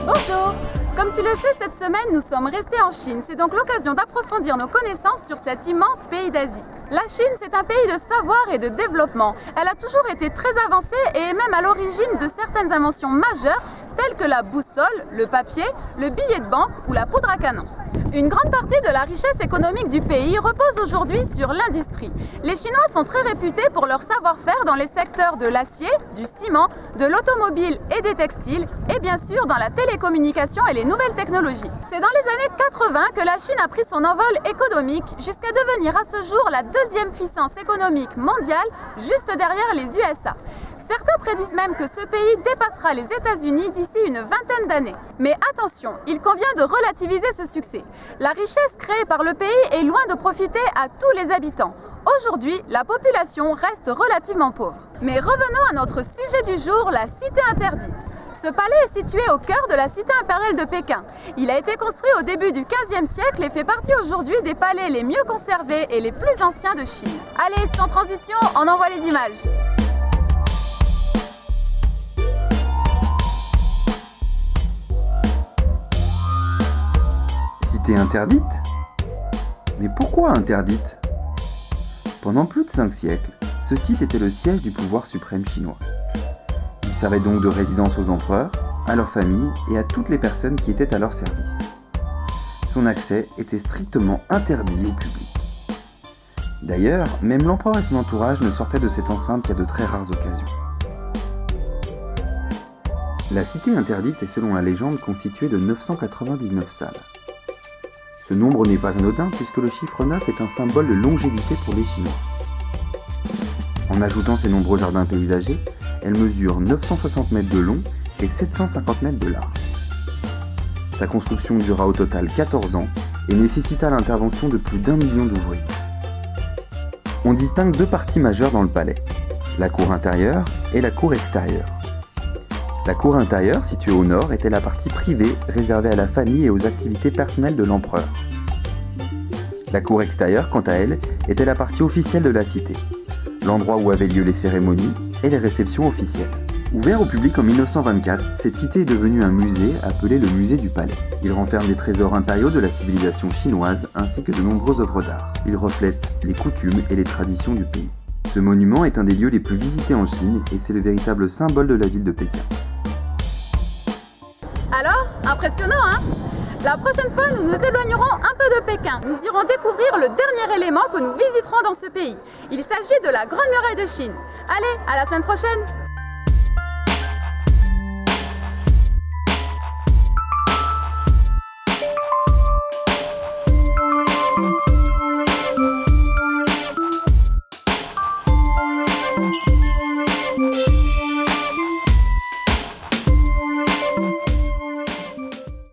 Bonjour! Comme tu le sais, cette semaine, nous sommes restés en Chine. C'est donc l'occasion d'approfondir nos connaissances sur cet immense pays d'Asie. La Chine, c'est un pays de savoir et de développement. Elle a toujours été très avancée et est même à l'origine de certaines inventions majeures telles que la boussole, le papier, le billet de banque ou la poudre à canon. Une grande partie de la richesse économique du pays repose aujourd'hui sur l'industrie. Les Chinois sont très réputés pour leur savoir-faire dans les secteurs de l'acier, du ciment, de l'automobile et des textiles, et bien sûr dans la télécommunication et les nouvelles technologies. C'est dans les années 80 que la Chine a pris son envol économique jusqu'à devenir à ce jour la deuxième puissance économique mondiale, juste derrière les USA. Certains prédisent même que ce pays dépassera les États-Unis d'ici une vingtaine d'années. Mais attention, il convient de relativiser ce succès. La richesse créée par le pays est loin de profiter à tous les habitants. Aujourd'hui, la population reste relativement pauvre. Mais revenons à notre sujet du jour, la cité interdite. Ce palais est situé au cœur de la cité impériale de Pékin. Il a été construit au début du XVe siècle et fait partie aujourd'hui des palais les mieux conservés et les plus anciens de Chine. Allez, sans transition, on envoie les images. Cité interdite ? Mais pourquoi interdite ? Pendant plus de 5 siècles, ce site était le siège du pouvoir suprême chinois. Il servait donc de résidence aux empereurs, à leurs familles et à toutes les personnes qui étaient à leur service. Son accès était strictement interdit au public. D'ailleurs, même l'empereur et son entourage ne sortaient de cette enceinte qu'à de très rares occasions. La cité interdite est selon la légende constituée de 999 salles. Ce nombre n'est pas anodin puisque le chiffre 9 est un symbole de longévité pour les Chinois. En ajoutant ses nombreux jardins paysagers, elle mesure 960 mètres de long et 750 mètres de large. Sa construction dura au total 14 ans et nécessita l'intervention de plus d'1 million d'ouvriers. On distingue 2 parties majeures dans le palais, la cour intérieure et la cour extérieure. La cour intérieure, située au nord, était la partie privée réservée à la famille et aux activités personnelles de l'empereur. La cour extérieure, quant à elle, était la partie officielle de la cité, l'endroit où avaient lieu les cérémonies et les réceptions officielles. Ouvert au public en 1924, cette cité est devenue un musée appelé le musée du palais. Il renferme des trésors impériaux de la civilisation chinoise ainsi que de nombreuses œuvres d'art. Il reflète les coutumes et les traditions du pays. Ce monument est un des lieux les plus visités en Chine et c'est le véritable symbole de la ville de Pékin. Alors, impressionnant, hein? La prochaine fois, nous nous éloignerons un peu de Pékin. Nous irons découvrir le dernier élément que nous visiterons dans ce pays. Il s'agit de la Grande Muraille de Chine. Allez, à la semaine prochaine!